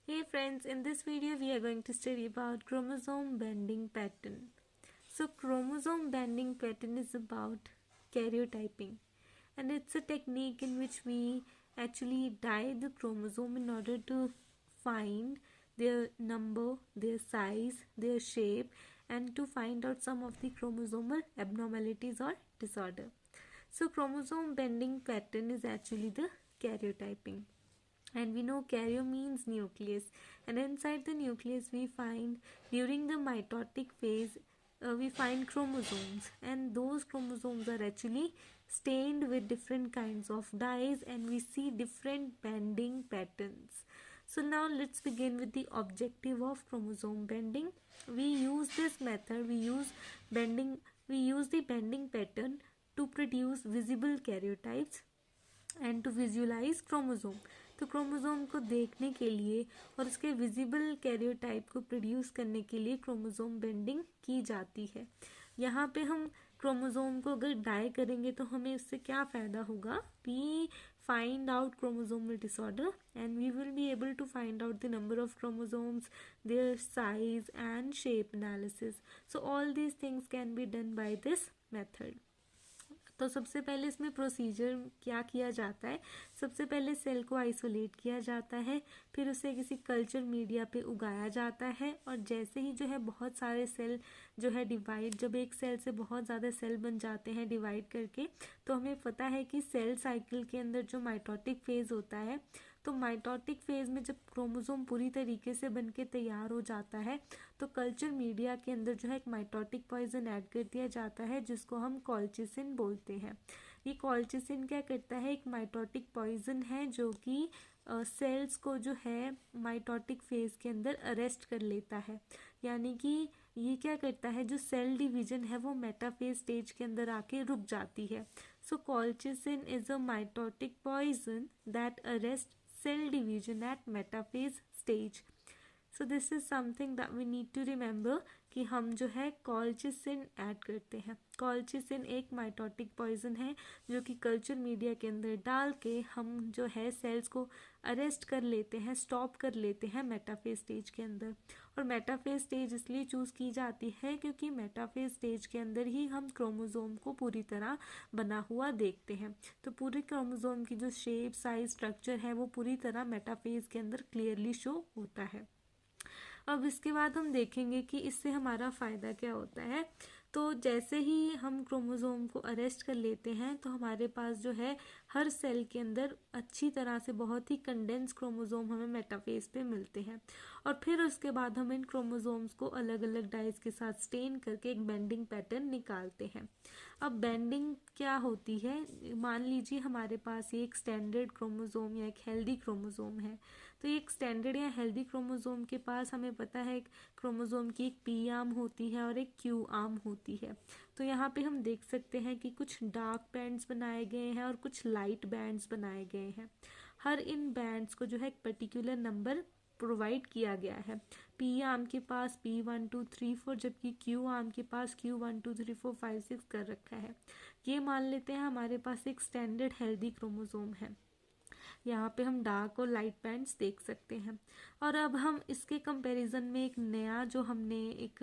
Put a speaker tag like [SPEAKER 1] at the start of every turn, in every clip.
[SPEAKER 1] Hey friends, in this video we are going to study about chromosome bending pattern. So chromosome bending pattern is about karyotyping, and it's a technique in which we actually dye the chromosome in order to find their number, their size, their shape, and to find out some of the chromosomal abnormalities or disorder. So chromosome bending pattern is actually the karyotyping, and we know karyo means nucleus, and inside the nucleus we find during the mitotic phase we find chromosomes, and those chromosomes are actually stained with different kinds of dyes, and we see different bending patterns. So now let's begin with the objective of chromosome bending. We use this method, we use the bending pattern to produce visible karyotypes and to visualize chromosome. तो chromosome को देखने के लिए और उसके visible karyotype को produce करने के लिए क्रोमोसोम बेंडिंग की जाती है. यहाँ पे हम क्रोमोसोम को अगर डाई करेंगे तो हमें इससे क्या फ़ायदा होगा? We find out chromosomal disorder and we will be able to find out the number of chromosomes, their size and shape analysis. So all these things can be done by this method. तो सबसे पहले इसमें procedure क्या किया जाता है? सबसे पहले सेल को आइसोलेट किया जाता है, फिर उसे किसी कल्चर मीडिया पे उगाया जाता है, और जैसे ही जो है बहुत सारे सेल जो है डिवाइड, जब एक सेल से बहुत ज़्यादा सेल बन जाते हैं डिवाइड करके, तो हमें पता है कि सेल साइकिल के अंदर जो माइटोटिक फेज़ होता है, तो माइटोटिक फेज़ में जब क्रोमोसोम पूरी तरीके से बन के तैयार हो जाता है तो कल्चर मीडिया के अंदर जो है एक माइटोटिक पॉइजन ऐड कर दिया जाता है जिसको हम कॉल्चिसिन बोलते हैं. ये कॉल्चिसिन क्या करता है? एक माइटोटिक पॉइजन है जो कि सेल्स को जो है माइटोटिक फेज़ के अंदर अरेस्ट कर लेता है, यानी कि ये क्या करता है, जो सेल डिवीजन है वो मेटाफेज स्टेज के अंदर आके रुक जाती है. So colchicine is a mitotic poison that arrest cell division at metaphase stage. So this is something that we need to remember कि हम जो है कॉल्चिसिन ऐड करते हैं. कॉल्चिसिन एक माइटोटिक पॉइजन है जो कि कल्चर मीडिया के अंदर डाल के हम जो है सेल्स को अरेस्ट कर लेते हैं, स्टॉप कर लेते हैं मेटाफेज स्टेज के अंदर. और मेटाफेज स्टेज इसलिए चूज़ की जाती है क्योंकि मेटाफेज स्टेज के अंदर ही हम क्रोमोसोम को पूरी तरह बना हुआ देखते हैं. तो पूरे क्रोमोसोम की जो शेप, साइज, स्ट्रक्चर है वो पूरी तरह मेटाफेज के अंदर क्लियरली शो होता है. अब इसके बाद हम देखेंगे कि इससे हमारा फ़ायदा क्या होता है. तो जैसे ही हम क्रोमोसोम को अरेस्ट कर लेते हैं तो हमारे पास जो है हर सेल के अंदर अच्छी तरह से बहुत ही कंडेंस क्रोमोसोम हमें मेटाफेज पे मिलते हैं, और फिर उसके बाद हम इन क्रोमोसोम्स को अलग अलग डाइज के साथ स्टेन करके एक बेंडिंग पैटर्न निकालते हैं. अब बेंडिंग क्या होती है? मान लीजिए हमारे पास ये एक स्टैंडर्ड क्रोमोसोम या एक हेल्दी क्रोमोसोम है. तो एक स्टैंडर्ड या हेल्दी क्रोमोसोम के पास हमें पता है क्रोमोसोम की एक पी आर्म होती है और एक क्यू आर्म होती है. तो यहाँ पे हम देख सकते हैं कि कुछ डार्क बैंड्स बनाए गए हैं और कुछ लाइट बैंड्स बनाए गए हैं. हर इन बैंड्स को जो है एक पर्टिकुलर नंबर प्रोवाइड किया गया है. पी आर्म के पास P1 2 3 4, जबकि क्यू आर्म के पास Q1 2 3 4 5 6 कर रखा है. ये मान लेते हैं हमारे पास एक स्टैंडर्ड हेल्दी क्रोमोसोम है. यहाँ पे हम डार्क और लाइट बैंड्स देख सकते हैं. और अब हम इसके कंपैरिजन में एक नया जो हमने एक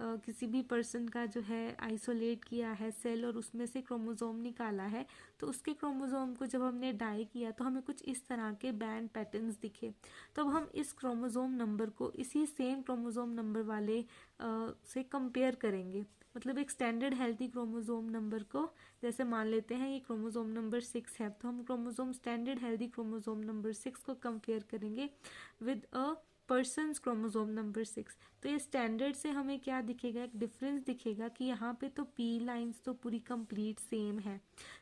[SPEAKER 1] किसी भी पर्सन का जो है आइसोलेट किया है सेल और उसमें से क्रोमोसोम निकाला है, तो उसके क्रोमोसोम को जब हमने डाई किया तो हमें कुछ इस तरह के बैंड पैटर्न्स दिखे. तो अब हम इस क्रोमोसोम नंबर को इसी सेम क्रोमोसोम नंबर वाले से कंपेयर करेंगे. मतलब एक स्टैंडर्ड हेल्थी क्रोमोसोम नंबर को, जैसे मान लेते हैं ये क्रोमोसोम नंबर 6 है, तो हम chromosome standard healthy chromosome number 6 को कंपेयर करेंगे with a person's chromosome number 6. तो ये स्टैंडर्ड से हमें क्या दिखेगा? एक डिफरेंस दिखेगा कि यहाँ पे तो पी लाइंस तो पूरी कंप्लीट सेम है,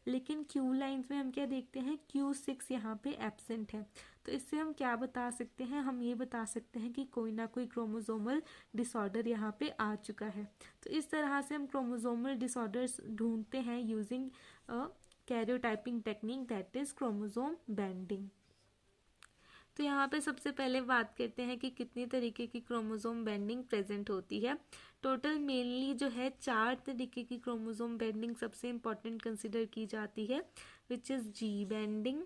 [SPEAKER 1] लेकिन क्यू लाइंस में हम क्या देखते हैं? Q6 यहाँ पे एब्सेंट है. तो इससे हम क्या बता सकते हैं? हम ये बता सकते हैं कि कोई ना कोई क्रोमोसोमल डिसऑर्डर यहाँ पे आ चुका है. तो इस तरह से हम क्रोमोसोमल डिसऑर्डर्स ढूंढते हैं using a karyotyping technique that is chromosome banding. तो यहाँ पे सबसे पहले बात करते हैं कि कितनी तरीके की क्रोमोसोम बेंडिंग प्रेजेंट होती है. टोटल मेनली जो है 4 तरीके की क्रोमोसोम बेंडिंग सबसे इम्पॉर्टेंट कंसिडर की जाती है, which is G banding,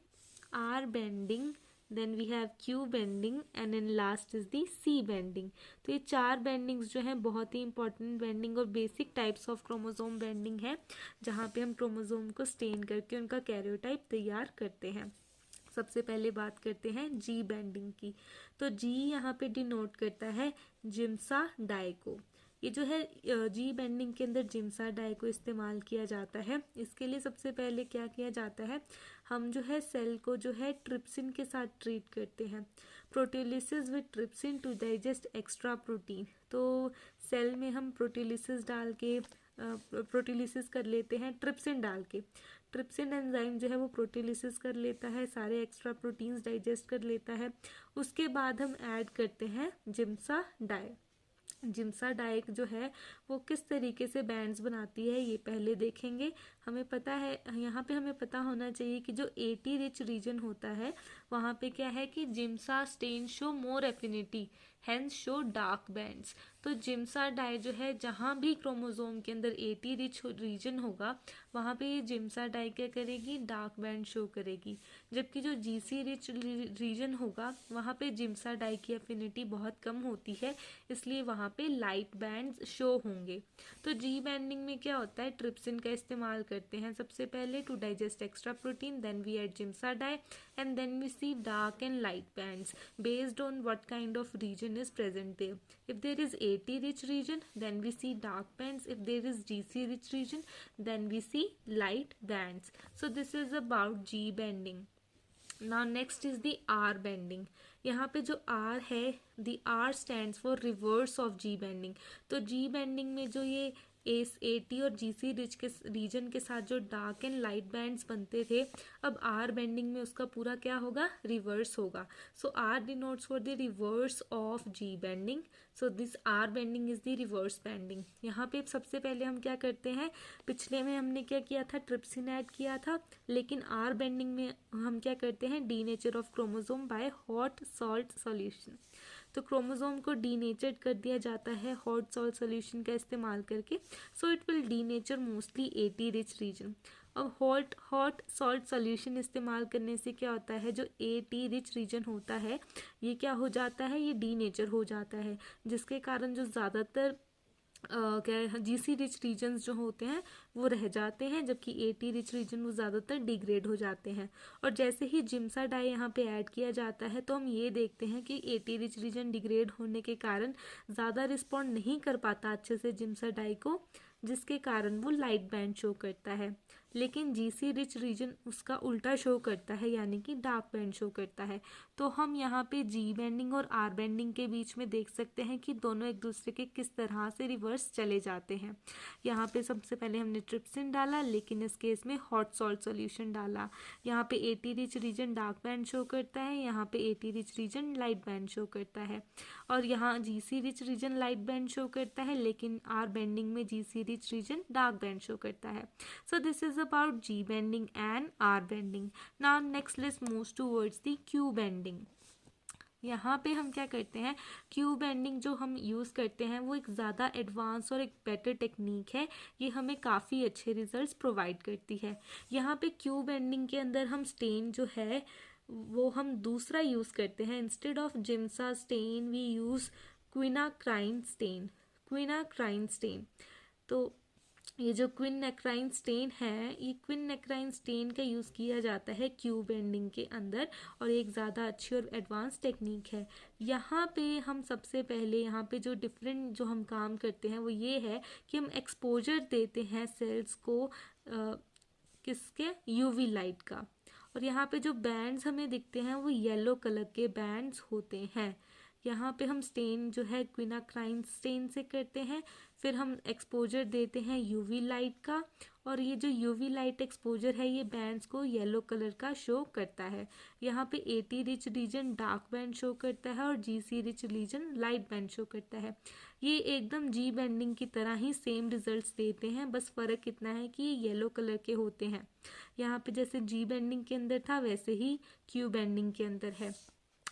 [SPEAKER 1] R banding, then we have Q banding and in last is the C banding. तो ये 4 बेंडिंग्स जो हैं बहुत ही इंपॉर्टेंट बेंडिंग और basic types of chromosome banding है, जहाँ पे हम क्रोमोसोम को स्टेन करके उनका कैरियोटाइप तैयार करते हैं। सबसे पहले बात करते हैं जी बेंडिंग की। तो जी यहाँ पे डिनोट करता है जिम्सा डाई को। ये जो है जी बेंडिंग के अंदर जिम्सा डाई को इस्तेमाल किया जाता है। इसके लिए सबसे पहले क्या किया जाता है, हम जो है सेल को जो है ट्रिप्सिन के साथ ट्रीट करते हैं। Proteolysis with trypsin to digest extra protein. तो सेल में हम प्रोटीलिसिस डाल के प्रोटीलिसिस कर लेते हैं ट्रिप्सिन डाल के। ट्रिप्सिन एंजाइम जो है वो प्रोटीलिसिस कर लेता है, सारे एक्स्ट्रा प्रोटीन्स डाइजेस्ट कर लेता है। उसके बाद हम ऐड करते हैं जिम्सा डाई। जिम्सा डाई जो है वो किस तरीके से बैंड्स बनाती है ये पहले देखेंगे। हमें पता है, यहाँ पे हमें पता होना चाहिए कि जो एटी रिच रीजन होता है वहाँ पे क्या है कि Giemsa stain show more affinity, hence show dark bands. तो जिम्सा डाई जो है जहाँ भी क्रोमोसोम के अंदर एटी रिच रीजन होगा वहाँ पे ये जिम्सा डाई क्या करेगी, डार्क बैंड शो करेगी। जबकि जो जीसी रिच रीजन होगा वहाँ पे जिम्सा डाई की एफिनिटी बहुत कम होती है, इसलिए वहाँ पे लाइट बैंड्स शो होंगे। तो जी बैंडिंग में क्या होता है, ट्रिप्सिन का इस्तेमाल करते हैं सबसे पहले to digest extra protein, then we add Giemsa dye and then we see dark and light bands based on what kind of region is present there. If there is AT rich region, then we see dark bands. If there is GC rich region, then we see light bands. So this is about G bending. Now next is the R bending. यहाँ पे जो R है, the R stands for reverse of G bending. तो G bending में जो ये AT और GC rich के रीजन के साथ जो डार्क एंड लाइट बैंड्स बनते थे, अब R बेंडिंग में उसका पूरा क्या होगा, रिवर्स होगा। सो R denotes for the reverse of G bending. So this R bending is the reverse bending. यहाँ पे सबसे पहले हम क्या करते हैं, पिछले में हमने क्या किया था, ट्रिप्सिन ऐड किया था, लेकिन R बेंडिंग में हम क्या करते हैं, denature of chromosome by hot salt solution. तो क्रोमोसोम को डीनेचर्ड कर दिया जाता है हॉट सॉल्ट सॉल्यूशन का इस्तेमाल करके। So it will denature mostly eighty rich region. अब हॉट सॉल्ट सॉल्यूशन इस्तेमाल करने से क्या होता है, जो एटी रिच रीजन होता है ये क्या हो जाता है, ये डीनेचर हो जाता है, जिसके कारण जो ज़्यादातर क्या जीसी रिच रीजन्स जो होते हैं वो रह जाते हैं, जबकि एटी रिच रीजन वो ज़्यादातर डिग्रेड हो जाते हैं। और जैसे ही जिम्सा डाई यहाँ पे ऐड किया जाता है तो हम ये देखते हैं कि एटी रिच रीजन डिग्रेड होने के कारण ज़्यादा रिस्पॉन्ड नहीं कर पाता अच्छे से जिम्सा डाई को, जिसके कारण वो लाइट बैंड शो करता है। लेकिन जीसी रिच रीजन उसका उल्टा शो करता है, यानी कि डार्क बैंड शो करता है। तो हम यहाँ पे जी बैंडिंग और आर बैंडिंग के बीच में देख सकते हैं कि दोनों एक दूसरे के किस तरह से रिवर्स चले जाते हैं। यहाँ पे सबसे पहले हमने ट्रिप्सिन डाला, लेकिन इस केस में हॉट सॉल्ट सॉल्यूशन डाला। यहाँ पे eighty rich region dark band show करता है, यहाँ पे eighty rich region light band show करता है, और यहाँ GC rich region light band show करता है, लेकिन आर बैंडिंग में GC rich region dark band show करता है। So this is about G bending and R bending. Now next let's move towards the Q bending. यहाँ पे हम क्या करते हैं, क्यू बेंडिंग जो हम यूज़ करते हैं वो एक ज़्यादा एडवांस और एक बेटर टेक्निक है, ये हमें काफ़ी अच्छे रिजल्ट्स प्रोवाइड करती है। यहाँ पे क्यू बेंडिंग के अंदर हम स्टेन जो है वो हम दूसरा यूज़ करते हैं। Instead of Giemsa stain we use quinacrine stain. Quinacrine stain, तो ये जो क्विनाक्राइन स्टेन है, ये क्विनाक्राइन स्टेन का यूज़ किया जाता है क्यू बेंडिंग के अंदर, और एक ज़्यादा अच्छी और एडवांस टेक्निक है। यहाँ पे हम सबसे पहले यहाँ पे जो डिफरेंट जो हम काम करते हैं वो ये है कि हम एक्सपोजर देते हैं सेल्स को किसके, यूवी लाइट का। और यहाँ पे जो बैंड्स हमें दिखते हैं वो येलो कलर के बैंड्स होते हैं। यहाँ पे हम स्टेन जो है क्विनाक्राइन स्टेन से करते हैं, फिर हम एक्सपोजर देते हैं यूवी लाइट का, और ये जो यूवी लाइट एक्सपोजर है ये बैंड्स को येलो कलर का शो करता है। यहाँ पे eighty rich region dark band show करता है और GC rich region light band show करता है। ये एकदम जी बेंडिंग की तरह ही सेम रिजल्ट्स देते हैं, बस फ़र्क इतना है कि ये येलो कलर के होते हैं। यहाँ पे जैसे जी बेंडिंग के अंदर था वैसे ही क्यू बेंडिंग के अंदर है।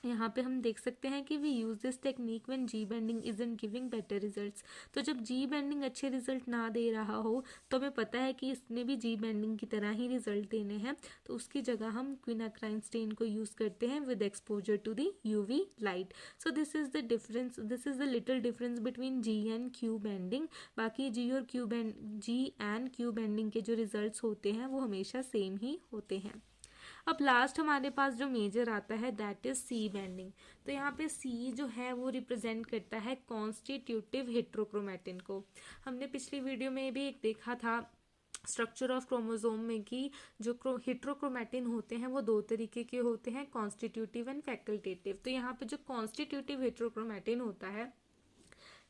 [SPEAKER 1] यहाँ पे हम देख सकते हैं कि we use this technique when G banding isn't giving better results. तो जब जी बेंडिंग अच्छे रिजल्ट ना दे रहा हो तो हमें पता है कि इसने भी जी बेंडिंग की तरह ही रिजल्ट देने हैं, तो उसकी जगह हम क्विनाक्राइन स्टेन को यूज़ करते हैं with exposure to the UV light. So this is the difference, this is the little difference between G and Q banding. बाकी जी एंड क्यू बेंडिंग के जो रिजल्ट्स होते हैं वो हमेशा सेम ही होते हैं। अब लास्ट हमारे पास जो मेजर आता है दैट इज सी बेंडिंग। तो यहाँ पे सी जो है वो रिप्रेजेंट करता है कॉन्स्टिट्यूटिव हेट्रोक्रोमैटिन को। हमने पिछली वीडियो में भी एक देखा था स्ट्रक्चर ऑफ क्रोमोसोम में कि जो हेट्रोक्रोमैटिन होते हैं वो दो तरीके के होते हैं, कॉन्स्टिट्यूटिव एंड फैकल्टेटिव। तो यहाँ पे जो कॉन्स्टिट्यूटिव हेट्रोक्रोमैटिन होता है,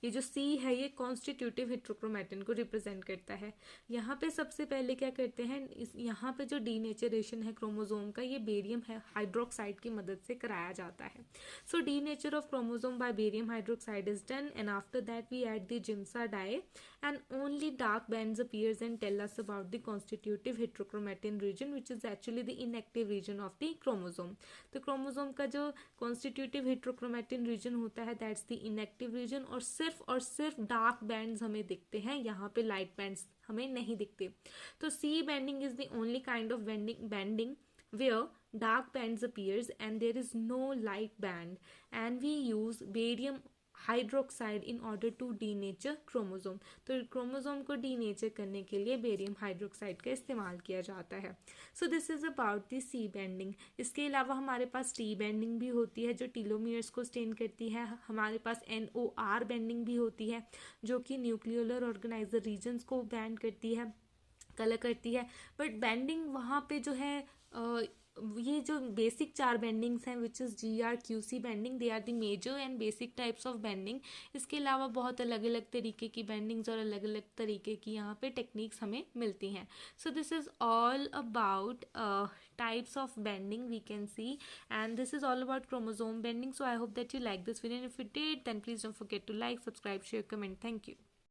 [SPEAKER 1] ये जो सी है ये कॉन्स्टिट्यूटिव हेट्रोक्रोमैटिन को रिप्रेजेंट करता है। यहाँ पे सबसे पहले क्या करते हैं, यहाँ पे जो डीनेचरेशन है क्रोमोसोम का, ये बेरियम हाइड्रोक्साइड की मदद से कराया जाता है। So denature of chromosome by barium hydroxide is done and after that we add the Giemsa dye and only dark bands appears and tell us about the constitutive heterochromatin region which is actually the inactive region of the chromosome। तो chromosome का जो constitutive heterochromatin region होता है that's the inactive region, और सिर्फ dark bands हमें दिखते हैं, यहाँ पे लाइट बैंड्स हमें नहीं दिखते। तो C banding is the only kind of banding where dark bands appears and there is no light band and we use barium hydroxide in order to denature chromosome. तो क्रोमोसोम को denature करने के लिए barium hydroxide का इस्तेमाल किया जाता है। So this is about the C bending. इसके अलावा हमारे पास टी बेंडिंग भी होती है जो टीलोमियर्स को स्टेन करती है। हमारे पास NOR बेंडिंग भी होती है जो कि न्यूक्लियोलर ऑर्गेनाइजर रीजन्स को बैंड करती है, कलर करती है। बट बेंडिंग वहाँ पे जो है ये जो बेसिक चार बेंडिंग्स हैं which is GR QC bending, they are the major and basic types of bending. इसके अलावा बहुत अलग अलग तरीके की बेंडिंग्स और अलग अलग तरीके की यहाँ पे टेक्निक्स हमें मिलती हैं। सो this is all about types of bending we can see, and this is all about chromosome bending. So I hope that you like this video, and if you did then please don't forget to like, subscribe, share, comment. Thank you.